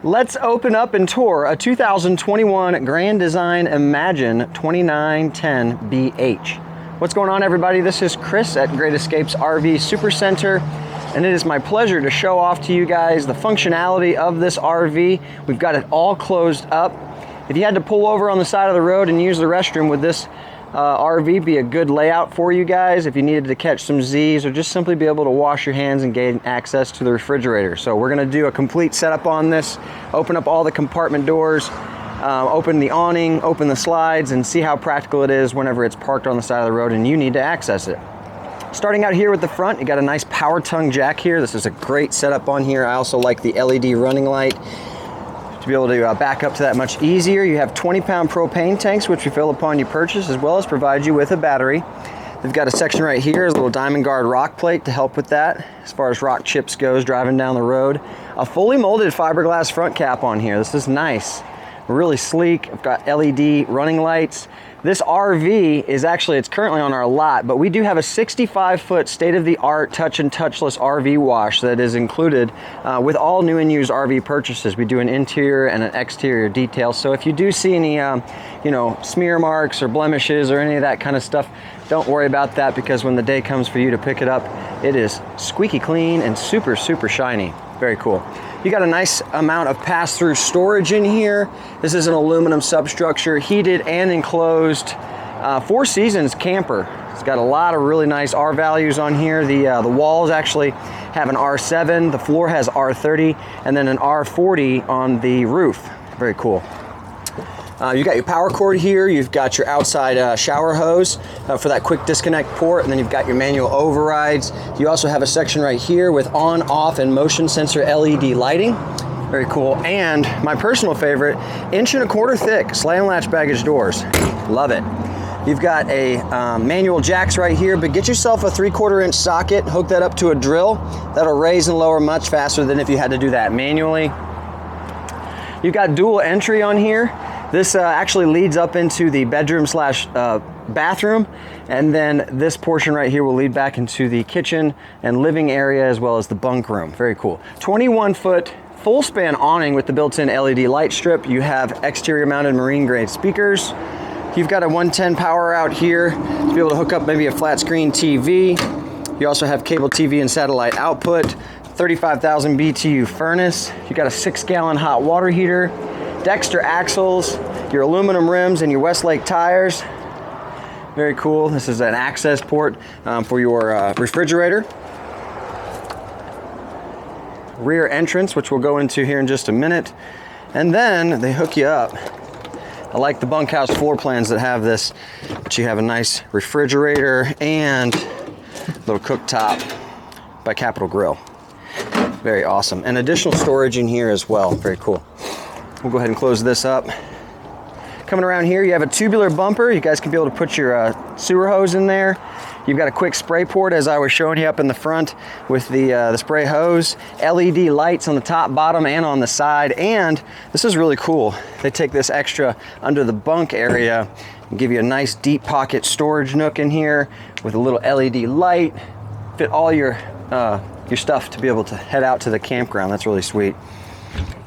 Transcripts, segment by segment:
Let's open up and tour a 2021 Grand Design Imagine 2910BH. What's going on, everybody? This is Chris at Great Escapes RV Supercenter, and it is my pleasure to show off to you guys the functionality of this RV. We've got it all closed up. If you had to pull over on the side of the road and use the restroom, would this RV be a good layout for you guys if you needed to catch some Z's or just simply be able to wash your hands and gain access to the refrigerator? So we're going to do a complete setup on this, open up all the compartment doors, open the awning, open the slides, and see how practical it is whenever it's parked on the side of the road and you need to access it. Starting out here with the front, you got a nice power tongue jack here. This is a great setup on here. I also like the LED running light to be able to back up to that much easier. You have 20-pound propane tanks, which you fill upon your purchase, as well as provide you with a battery. They've got a section right here, a little diamond guard rock plate to help with that as far as rock chips goes driving down the road. A fully molded fiberglass front cap on here. This is nice, really sleek. I've got LED running lights. This RV is actually, it's currently on our lot, but we do have a 65-foot state-of-the-art touch and touchless RV wash that is included with all new and used RV purchases. We do an interior and an exterior detail. So if you do see any, smear marks or blemishes or any of that kind of stuff, don't worry about that, because when the day comes for you to pick it up, it is squeaky clean and super, super shiny. Very cool. You got a nice amount of pass-through storage in here. This is an aluminum substructure, heated and enclosed, Four Seasons camper. It's got a lot of really nice R values on here. The walls actually have an R7, the floor has R30, and then an R40 on the roof. Very cool. You got your power cord here. You've got your outside shower hose for that quick disconnect port, and then you've got your manual overrides. You also have a section right here with on, off, and motion sensor LED lighting. Very cool. And my personal favorite, 1.25 inch thick slam latch baggage doors. Love it. You've got a manual jacks right here, but get yourself a 3/4 inch socket, hook that up to a drill. That'll raise and lower much faster than if you had to do that manually. You've got dual entry on here. This actually leads up into the bedroom slash bathroom, and then this portion right here will lead back into the kitchen and living area, as well as the bunk room. Very cool. 21-foot full span awning with the built-in LED light strip. You have exterior mounted marine grade speakers. You've got a 110 power out here to be able to hook up maybe a flat screen TV. You also have cable TV and satellite output. 35,000 BTU furnace. You got a 6-gallon hot water heater. Dexter axles, your aluminum rims, and your Westlake tires. Very cool. This is an access port for your refrigerator. Rear entrance, which we'll go into here in just a minute. And then they hook you up. I like the bunkhouse floor plans that have this, but you have a nice refrigerator and little cooktop by Capital Grill. Very awesome. And additional storage in here as well. Very cool. We'll go ahead and close this up. Coming around here, you have a tubular bumper. You guys can be able to put your sewer hose in there. You've got a quick spray port, as I was showing you up in the front with the spray hose. LED lights on the top, bottom, and on the side. And this is really cool. They take this extra under the bunk area and give you a nice deep pocket storage nook in here with a little LED light. Fit all your stuff to be able to head out to the campground. That's really sweet.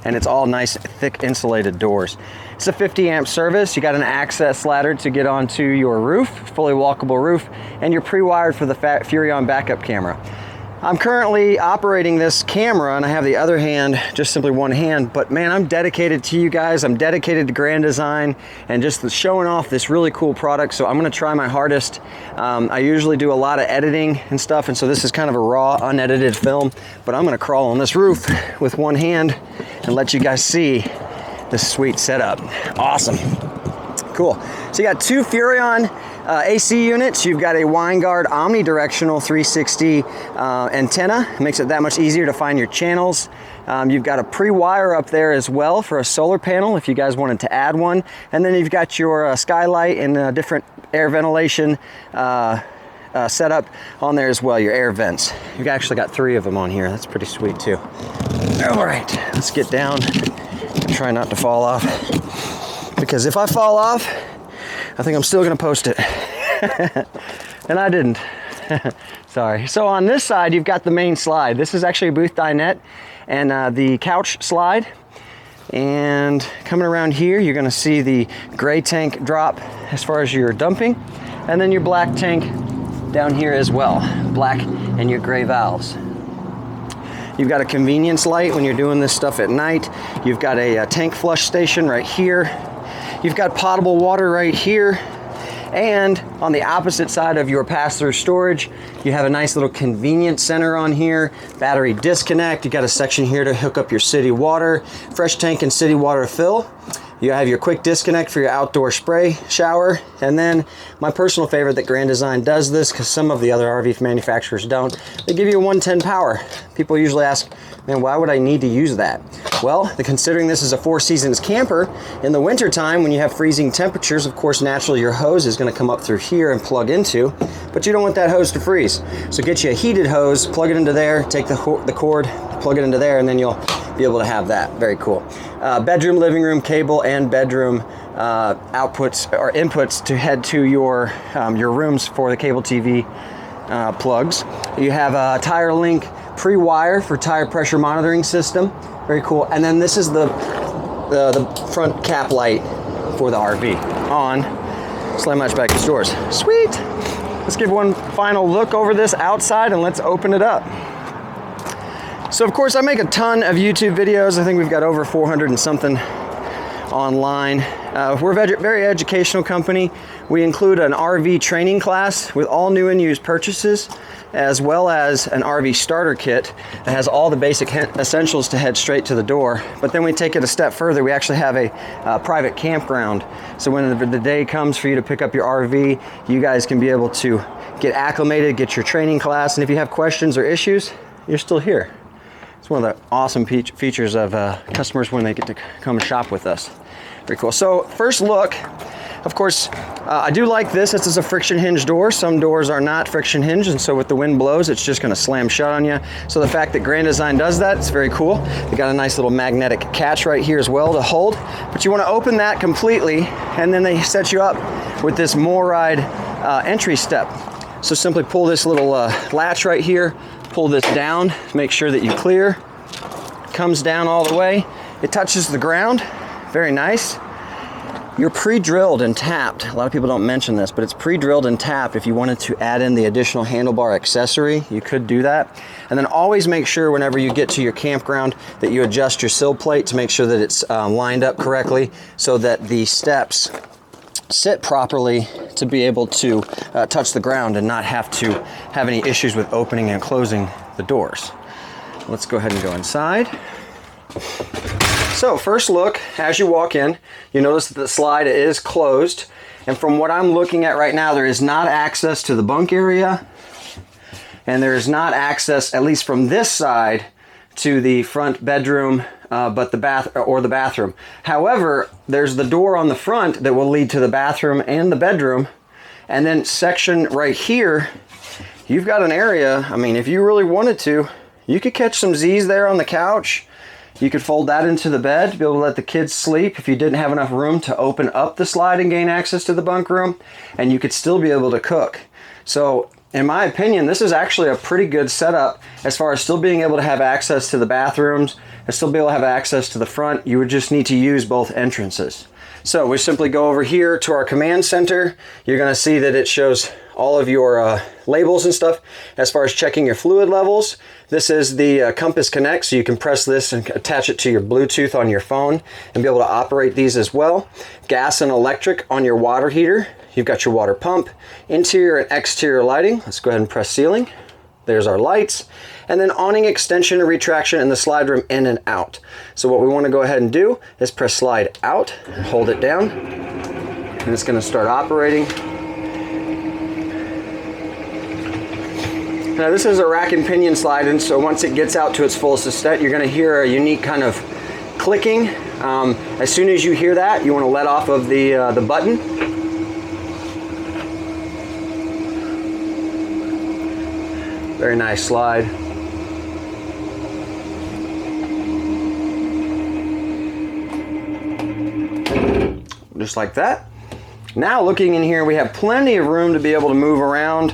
And it's all nice, thick, insulated doors. It's a 50 amp service. You got an access ladder to get onto your roof, fully walkable roof, and you're pre-wired for the Furrion backup camera. I'm currently operating this camera, and I have the other hand, just simply one hand, but man, I'm dedicated to you guys. I'm dedicated to Grand Design and just showing off this really cool product, so I'm gonna try my hardest. I usually do a lot of editing and stuff, and so this is kind of a raw, unedited film, but I'm gonna crawl on this roof with one hand and let you guys see this sweet setup. Awesome. Cool. So you got two Furrion AC units. You've got a Winegard omnidirectional 360 antenna. It makes it that much easier to find your channels. You've got a pre-wire up there as well for a solar panel if you guys wanted to add one. And then you've got your skylight and different air ventilation setup on there as well, your air vents. You've actually got 3 of them on here. That's pretty sweet too. All right, let's get down and try not to fall off, because if I fall off, I think I'm still gonna post it. And I didn't. Sorry. So on this side, you've got the main slide. This is actually a booth dinette and the couch slide. And coming around here, you're gonna see the gray tank drop as far as your dumping, and then your black tank down here as well, black and your gray valves. You've got a convenience light when you're doing this stuff at night. You've got a tank flush station right here. You've got potable water right here. And on the opposite side of your pass-through storage, you have a nice little convenience center on here, battery disconnect. You got a section here to hook up your city water, fresh tank and city water fill. You have your quick disconnect for your outdoor spray shower. And then my personal favorite that Grand Design does this, because some of the other RV manufacturers don't, they give you a 110 power. People usually ask, man, why would I need to use that? Well, considering this is a Four Seasons camper, in the wintertime when you have freezing temperatures, of course, naturally your hose is gonna come up through here and plug into, but you don't want that hose to freeze. So get you a heated hose, plug it into there, take the cord, plug it into there, and then you'll be able to have that. Very cool. Bedroom, living room cable, and bedroom outputs or inputs to head to your rooms for the cable TV plugs. You have a tire link pre-wire for tire pressure monitoring system. Very cool. And then this is the front cap light for the RV on. Slam hatch back doors. Sweet. Let's give one final look over this outside and let's open it up. So of course I make a ton of YouTube videos. I think we've got over 400 and something online. We're a very educational company. We include an RV training class with all new and used purchases, as well as an RV starter kit that has all the basic essentials to head straight to the door. But then we take it a step further. We actually have a private campground. So when the day comes for you to pick up your RV, you guys can be able to get acclimated, get your training class, and if you have questions or issues, you're still here. It's one of the awesome features of customers when they get to come and shop with us. Very cool. So first look, of course, I do like this. This is a friction hinge door. Some doors are not friction hinged, and so with the wind blows, it's just going to slam shut on you. So the fact that Grand Design does that, it's very cool. They got a nice little magnetic catch right here as well to hold, but you want to open that completely, and then they set you up with this MORryde entry step. So simply pull this little latch right here, pull this down, make sure that you clear. Comes down all the way. It touches the ground. Very nice. You're pre-drilled and tapped. A lot of people don't mention this, but it's pre-drilled and tapped. If you wanted to add in the additional handlebar accessory, you could do that. And then always make sure whenever you get to your campground that you adjust your sill plate to make sure that it's lined up correctly so that the steps sit properly to be able to touch the ground and not have to have any issues with opening and closing the doors. Let's go ahead and go inside. So first look, as you walk in, you notice that the slide is closed. And from what I'm looking at right now, there is not access to the bunk area. And there is not access, at least from this side, to the front bedroom, but the bathroom. However, there's the door on the front that will lead to the bathroom and the bedroom. And then section right here, you've got an area. I mean, if you really wanted to, you could catch some Z's there on the couch. You could fold that into the bed to be able to let the kids sleep if you didn't have enough room to open up the slide and gain access to the bunk room, and you could still be able to cook. So in my opinion, this is actually a pretty good setup as far as still being able to have access to the bathrooms and still be able to have access to the front. You would just need to use both entrances. So we simply go over here to our command center. You're going to see that it shows all of your labels and stuff as far as checking your fluid levels. This is the Compass Connect, so you can press this and attach it to your Bluetooth on your phone and be able to operate these as well. Gas and electric on your water heater. You've got your water pump, interior and exterior lighting. Let's go ahead and press ceiling. There's our lights. And then awning extension and retraction in the slide room in and out. So what we want to go ahead and do is press slide out, hold it down, and it's going to start operating. Now this is a rack and pinion slide, and so once it gets out to its fullest extent, you're going to hear a unique kind of clicking. As soon as you hear that, you want to let off of the button. Very nice slide. Just like that. Now looking in here, we have plenty of room to be able to move around.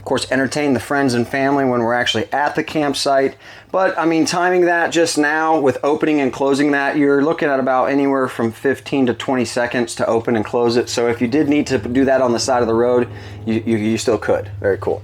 course, entertain the friends and family when we're actually at the campsite. But I mean, timing that just now with opening and closing that, you're looking at about anywhere from 15 to 20 seconds to open and close it. So if you did need to do that on the side of the road, you still could. Very cool.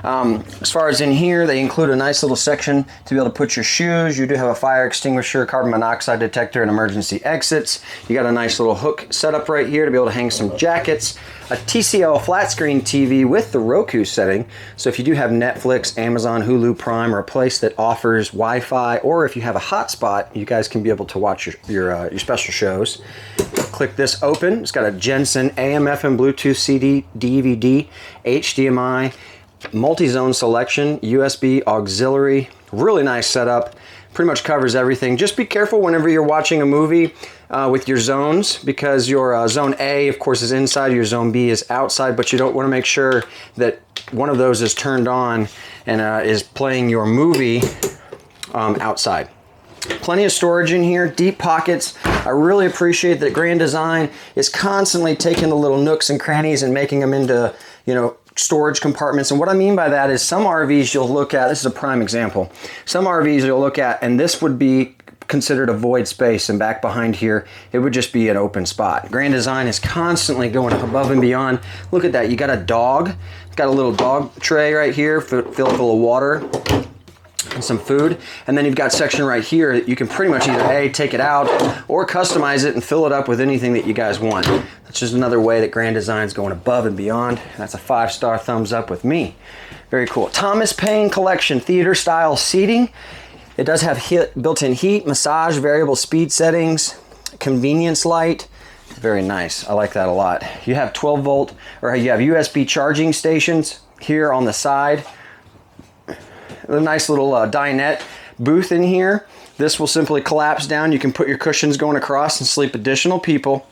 As far as in here, they include a nice little section to be able to put your shoes. You do have a fire extinguisher, carbon monoxide detector, and emergency exits. You got a nice little hook set up right here to be able to hang some jackets. A TCL flat screen TV with the Roku setting. So if you do have Netflix, Amazon, Hulu, Prime, or a place that offers Wi-Fi, or if you have a hotspot, you guys can be able to watch your special shows. Click this open. It's got a Jensen AM, FM, Bluetooth, CD, DVD, HDMI, multi-zone selection, USB auxiliary. Really nice setup. Pretty much covers everything. Just be careful whenever you're watching a movie with your zones, because your zone A, of course, is inside, your zone B is outside, but you don't want to make sure that one of those is turned on and is playing your movie outside. Plenty of storage in here, deep pockets. I really appreciate that Grand Design is constantly taking the little nooks and crannies and making them into, you know, storage compartments. And what I mean by that is some RVs you'll look at, this is a prime example, some RVs you'll look at and this would be considered a void space, and back behind here it would just be an open spot. Grand Design is constantly going above and beyond. Look at that, you got a dog, got a little dog tray right here filled full of water and some food, and then you've got section right here that you can pretty much either A, take it out, or customize it and fill it up with anything that you guys want. That's just another way that Grand Design's going above and beyond. That's a 5-star thumbs up with me. Very cool. Thomas Paine Collection theater style seating. It does have built-in heat, massage, variable speed settings, convenience light. Very nice. I like that a lot. You have 12 volt, or you have USB charging stations here on the side. A nice little dinette booth in here. This will simply collapse down. You can put your cushions going across and sleep additional people.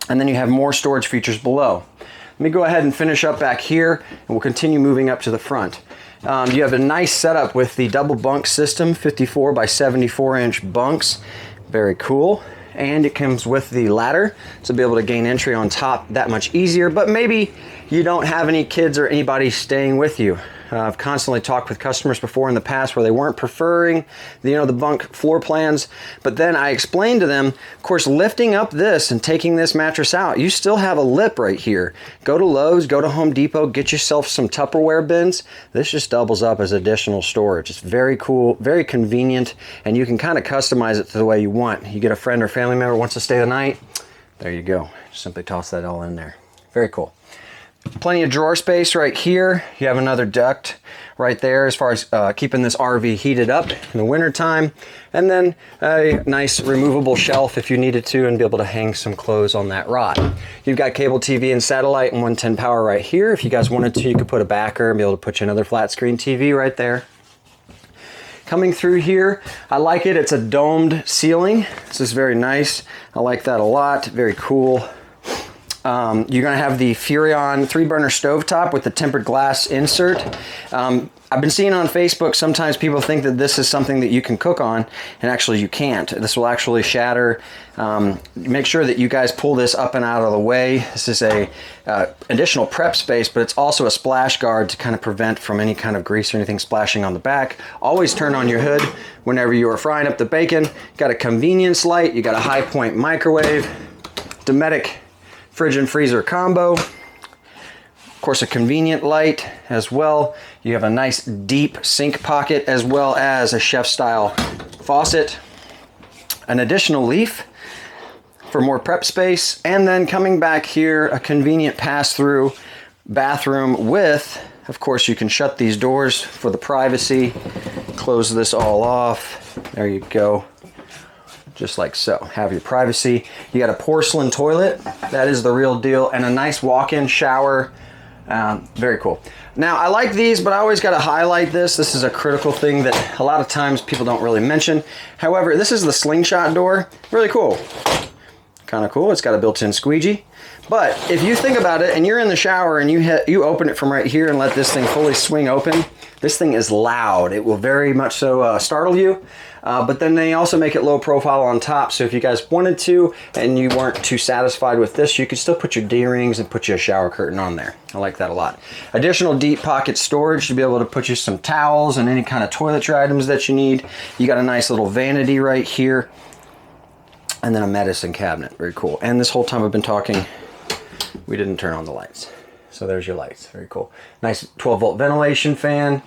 And then you have more storage features below. Let me go ahead and finish up back here, and we'll continue moving up to the front. You have a nice setup with the double bunk system, 54 by 74 inch bunks. Very cool. And it comes with the ladder to be able to gain entry on top that much easier, but maybe you don't have any kids or anybody staying with you. I've constantly talked with customers before in the past where they weren't preferring the bunk floor plans, but then I explained to them, of course, lifting up this and taking this mattress out, you still have a lip right here. Go to Lowe's, go to Home Depot, get yourself some Tupperware bins. This just doubles up as additional storage. It's very cool, very convenient, and you can kind of customize it to the way you want. You get a friend or family member wants to stay the night, there you go. Just simply toss that all in there. Very cool. Plenty of drawer space right here. You have another duct right there as far as keeping this RV heated up in the winter time. And then a nice removable shelf if you needed to, and be able to hang some clothes on that rod. You've got cable TV and satellite and 110 power right here. If you guys wanted to, you could put a backer and be able to put you another flat screen TV right there. Coming through here, I like it. It's a domed ceiling. This is very nice. I like that a lot. Very cool. You're going to have the Furrion 3-burner stovetop with the tempered glass insert. I've been seeing on Facebook, sometimes people think that this is something that you can cook on, and actually you can't. This will actually shatter. Make sure that you guys pull this up and out of the way. This is a additional prep space, but it's also a splash guard to kind of prevent from any kind of grease or anything splashing on the back. Always turn on your hood whenever you are frying up the bacon. Got a convenience light. You got a high point microwave. Dometic fridge and freezer combo. Of course, a convenient light as well. You have a nice deep sink pocket as well as a chef style faucet. An additional leaf for more prep space. And then coming back here, a convenient pass-through bathroom with, of course, you can shut these doors for the privacy. Close this all off. There you go. Just like so. Have your privacy. You got a porcelain toilet. That is the real deal. And a nice walk-in shower. Very cool. Now, I like these, but I always got to highlight this. This is a critical thing that a lot of times people don't really mention. However, this is the slingshot door. Really cool. Kind of cool. It's got a built-in squeegee. But if you think about it and you're in the shower and you open it from right here and let this thing fully swing open, this thing is loud. It will very much so startle you. But then they also make it low profile on top. So if you guys wanted to and you weren't too satisfied with this, you could still put your D-rings and put you a shower curtain on there. I like that a lot. Additional deep pocket storage to be able to put you some towels and any kind of toiletry items that you need. You got a nice little vanity right here. And then a medicine cabinet. Very cool. And this whole time I've been talking, we didn't turn on the lights. So there's your lights. Very cool. Nice 12-volt ventilation fan.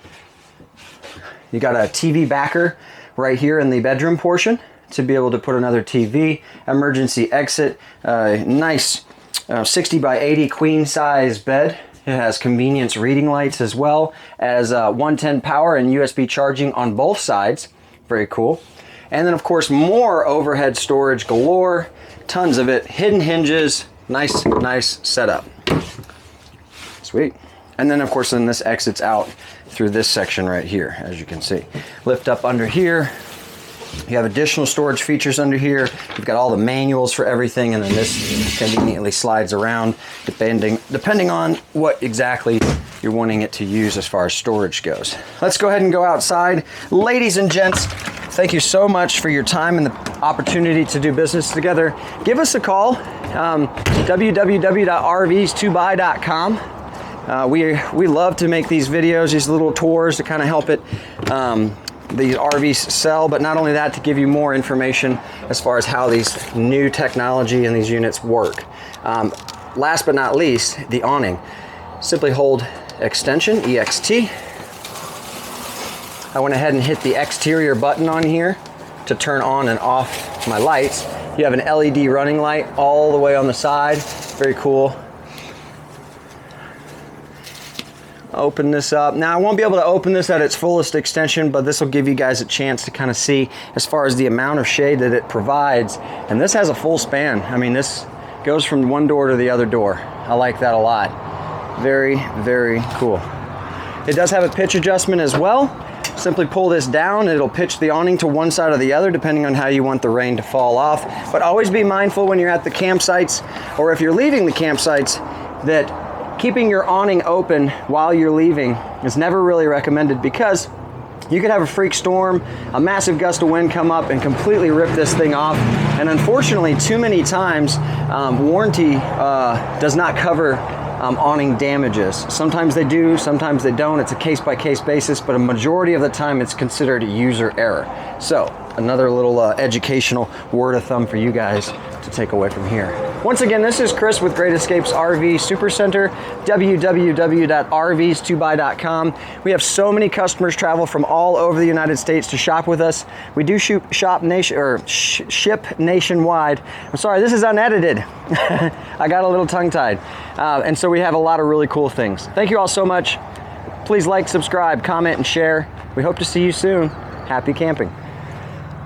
You got a TV backer right here in the bedroom portion to be able to put another TV. Emergency exit. Nice 60 by 80 queen size bed. It has convenience reading lights as well as 110 power and USB charging on both sides. Very cool. And then of course more overhead storage galore, tons of it, hidden hinges, nice setup. Sweet. And then of course then this exits out through this section right here, as you can see. Lift up under here. You have additional storage features under here. You've got all the manuals for everything, and then this conveniently slides around depending on what exactly you're wanting it to use as far as storage goes. Let's go ahead and go outside. Ladies and gents, thank you so much for your time and the opportunity to do business together. Give us a call, www.rvs2buy.com. We love to make these videos, these little tours to kind of help it these RVs sell, but not only that, to give you more information as far as how these new technology and these units work. Last but not least, the awning. Simply hold extension, EXT. I went ahead and hit the exterior button on here to turn on and off my lights. You have an LED running light all the way on the side. Very cool. Open this up. Now I won't be able to open this at its fullest extension, but this will give you guys a chance to kind of see as far as the amount of shade that it provides. And this has a full span. I mean, this goes from one door to the other door. I like that a lot. Very, very cool. It does have a pitch adjustment as well. Simply pull this down, it'll pitch the awning to one side or the other depending on how you want the rain to fall off. But always be mindful when you're at the campsites, or if you're leaving the campsites, that keeping your awning open while you're leaving is never really recommended, because you could have a freak storm, a massive gust of wind come up and completely rip this thing off. And unfortunately, too many times, warranty does not cover awning damages. Sometimes they do, sometimes they don't. It's a case-by-case basis, but a majority of the time it's considered user error. So another little educational word of thumb for you guys to take away from here. Once again, this is Chris with Great Escapes RV Supercenter, www.rvs2buy.com. We have so many customers travel from all over the United States to shop with us. We do ship nationwide. I'm sorry, this is unedited. I got a little tongue-tied. And so we have a lot of really cool things. Thank you all so much. Please like, subscribe, comment, and share. We hope to see you soon. Happy camping.